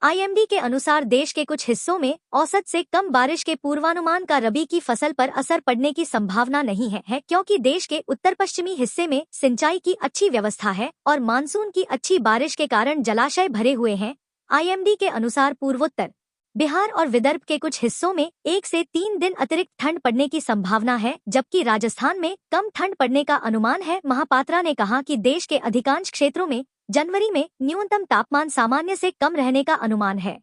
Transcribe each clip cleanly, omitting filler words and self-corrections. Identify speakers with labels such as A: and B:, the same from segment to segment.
A: IMD के अनुसार देश के कुछ हिस्सों में औसत से कम बारिश के पूर्वानुमान का रबी की फसल पर असर पड़ने की संभावना नहीं है क्योंकि देश के उत्तर पश्चिमी हिस्से में सिंचाई की अच्छी व्यवस्था है और मानसून की अच्छी बारिश के कारण जलाशय भरे हुए हैं। आईएमडी के अनुसार पूर्वोत्तर बिहार और विदर्भ के कुछ हिस्सों में 1 से 3 दिन अतिरिक्त ठंड पड़ने की संभावना है, जबकि राजस्थान में कम ठंड पड़ने का अनुमान है। महापात्रा ने कहा कि देश के अधिकांश क्षेत्रों में जनवरी में न्यूनतम तापमान सामान्य से कम रहने का अनुमान है।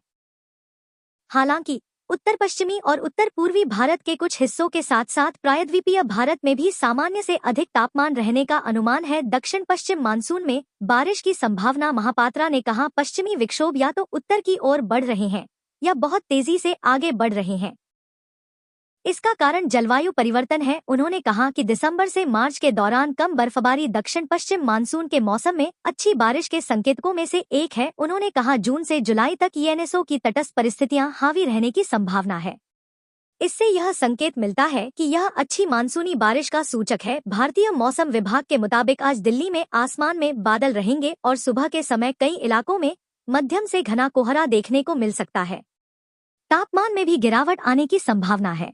A: हालांकि उत्तर पश्चिमी और उत्तर पूर्वी भारत के कुछ हिस्सों के साथ साथ प्रायद्वीपीय भारत में भी सामान्य से अधिक तापमान रहने का अनुमान है। दक्षिण पश्चिम मानसून में बारिश की संभावना। महापात्रा ने कहा, पश्चिमी विक्षोभ या तो उत्तर की ओर बढ़ रहे हैं या बहुत तेजी से आगे बढ़ रहे हैं। इसका कारण जलवायु परिवर्तन है। उन्होंने कहा कि दिसंबर से मार्च के दौरान कम बर्फबारी दक्षिण पश्चिम मानसून के मौसम में अच्छी बारिश के संकेतकों में से एक है। उन्होंने कहा, जून से जुलाई तक ईएनएसओ की तटस्थ परिस्थितियां हावी रहने की संभावना है। इससे यह संकेत मिलता है कि यह अच्छी मानसूनी बारिश का सूचक है। भारतीय मौसम विभाग के मुताबिक आज दिल्ली में आसमान में बादल रहेंगे और सुबह के समय कई इलाकों में मध्यम से घना कोहरा देखने को मिल सकता है। तापमान में भी गिरावट आने की संभावना है।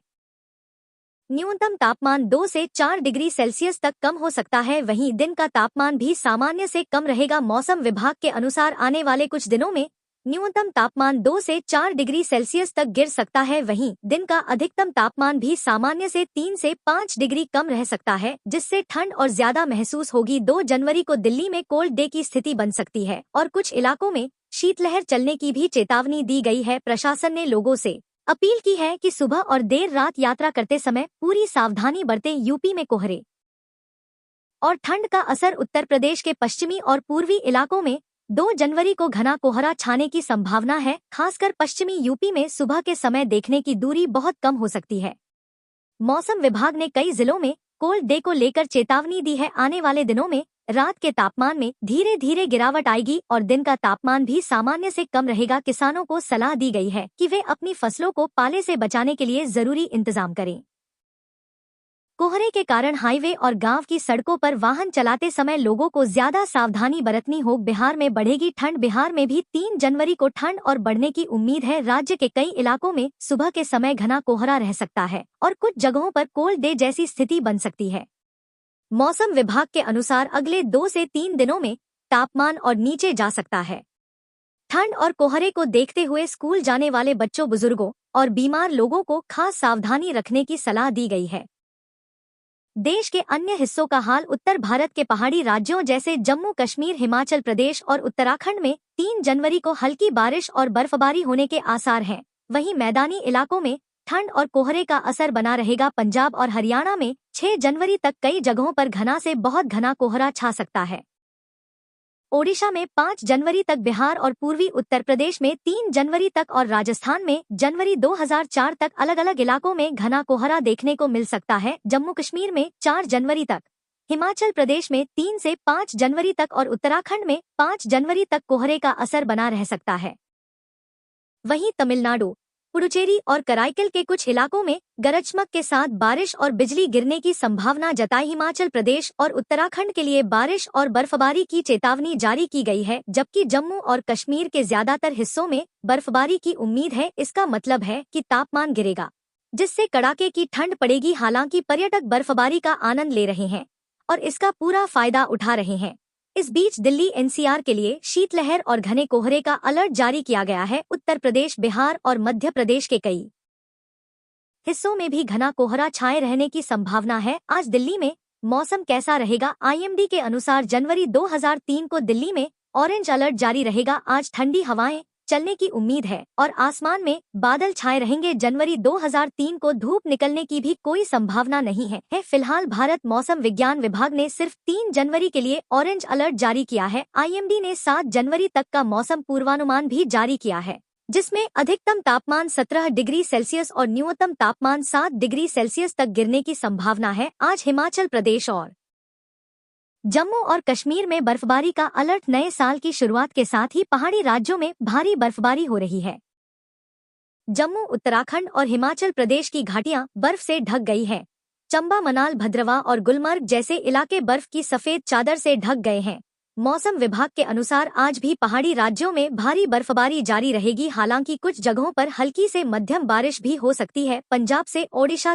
A: न्यूनतम तापमान 2 से 4 डिग्री सेल्सियस तक कम हो सकता है। वहीं दिन का तापमान भी सामान्य से कम रहेगा। मौसम विभाग के अनुसार आने वाले कुछ दिनों में न्यूनतम तापमान 2 से 4 डिग्री सेल्सियस तक गिर सकता है। वहीं दिन का अधिकतम तापमान भी सामान्य से 3 से 5 डिग्री कम रह सकता है, जिससे ठंड और ज्यादा महसूस होगी। 2 जनवरी को दिल्ली में कोल्ड डे की स्थिति बन सकती है और कुछ इलाकों में शीतलहर चलने की भी चेतावनी दी गई है। प्रशासन ने लोगों से अपील की है कि सुबह और देर रात यात्रा करते समय पूरी सावधानी बरतें। यूपी में कोहरे और ठंड का असर। उत्तर प्रदेश के पश्चिमी और पूर्वी इलाकों में 2 जनवरी को घना कोहरा छाने की संभावना है। खासकर पश्चिमी यूपी में सुबह के समय देखने की दूरी बहुत कम हो सकती है। मौसम विभाग ने कई जिलों में कोल्ड डे को लेकर चेतावनी दी है। आने वाले दिनों में रात के तापमान में धीरे धीरे गिरावट आएगी और दिन का तापमान भी सामान्य से कम रहेगा। किसानों को सलाह दी गई है कि वे अपनी फसलों को पाले से बचाने के लिए जरूरी इंतजाम करें। कोहरे के कारण हाईवे और गांव की सड़कों पर वाहन चलाते समय लोगों को ज्यादा सावधानी बरतनी हो। बिहार में बढ़ेगी ठंड। बिहार में भी 3 जनवरी को ठंड और बढ़ने की उम्मीद है। राज्य के कई इलाकों में सुबह के समय घना कोहरा रह सकता है और कुछ जगहों पर कोल्ड डे जैसी स्थिति बन सकती है। मौसम विभाग के अनुसार अगले 2 से 3 दिनों में तापमान और नीचे जा सकता है। ठंड और कोहरे को देखते हुए स्कूल जाने वाले बच्चों, बुजुर्गों और बीमार लोगों को खास सावधानी रखने की सलाह दी गई है। देश के अन्य हिस्सों का हाल। उत्तर भारत के पहाड़ी राज्यों जैसे जम्मू कश्मीर, हिमाचल प्रदेश और उत्तराखंड में 3 जनवरी को हल्की बारिश और बर्फबारी होने के आसार हैं। वहीं मैदानी इलाकों में ठंड और कोहरे का असर बना रहेगा। पंजाब और हरियाणा में 6 जनवरी तक कई जगहों पर घना से बहुत घना कोहरा छा सकता है। ओडिशा में 5 जनवरी तक, बिहार और पूर्वी उत्तर प्रदेश में 3 जनवरी तक और राजस्थान में जनवरी 2004 तक अलग अलग इलाकों में घना कोहरा देखने को मिल सकता है। जम्मू कश्मीर में 4 जनवरी तक, हिमाचल प्रदेश में 3 से 5 जनवरी तक और उत्तराखंड में 5 जनवरी तक कोहरे का असर बना रह सकता है। वहीं तमिलनाडु, पुडुचेरी और कराईकल के कुछ इलाकों में गरज चमक के साथ बारिश और बिजली गिरने की संभावना जताई। हिमाचल प्रदेश और उत्तराखंड के लिए बारिश और बर्फबारी की चेतावनी जारी की गई है, जबकि जम्मू और कश्मीर के ज्यादातर हिस्सों में बर्फबारी की उम्मीद है। इसका मतलब है कि तापमान गिरेगा, जिससे कड़ाके की ठंड पड़ेगी। हालांकि पर्यटक बर्फबारी का आनंद ले रहे हैं और इसका पूरा फायदा उठा रहे हैं। इस बीच दिल्ली एनसीआर के लिए शीतलहर और घने कोहरे का अलर्ट जारी किया गया है। उत्तर प्रदेश, बिहार और मध्य प्रदेश के कई हिस्सों में भी घना कोहरा छाए रहने की संभावना है। आज दिल्ली में मौसम कैसा रहेगा? आईएमडी के अनुसार जनवरी 2003 को दिल्ली में ऑरेंज अलर्ट जारी रहेगा। आज ठंडी हवाएं चलने की उम्मीद है और आसमान में बादल छाए रहेंगे। जनवरी 2003 को धूप निकलने की भी कोई संभावना नहीं है। फिलहाल भारत मौसम विज्ञान विभाग ने सिर्फ 3 जनवरी के लिए ऑरेंज अलर्ट जारी किया है। आईएमडी ने 7 जनवरी तक का मौसम पूर्वानुमान भी जारी किया है, जिसमें अधिकतम तापमान 17 डिग्री सेल्सियस और न्यूनतम तापमान 7 डिग्री सेल्सियस तक गिरने की संभावना है। आज हिमाचल प्रदेश और जम्मू और कश्मीर में बर्फबारी का अलर्ट। नए साल की शुरुआत के साथ ही पहाड़ी राज्यों में भारी बर्फबारी हो रही है। जम्मू, उत्तराखंड और हिमाचल प्रदेश की घाटियां बर्फ से ढक गई हैं। चंबा, मनाल, भद्रवाह और गुलमर्ग जैसे इलाके बर्फ की सफेद चादर से ढक गए हैं। मौसम विभाग के अनुसार आज भी पहाड़ी राज्यों में भारी बर्फबारी जारी रहेगी। हालांकि कुछ जगहों पर हल्की से मध्यम बारिश भी हो सकती है। पंजाब से ओडिशा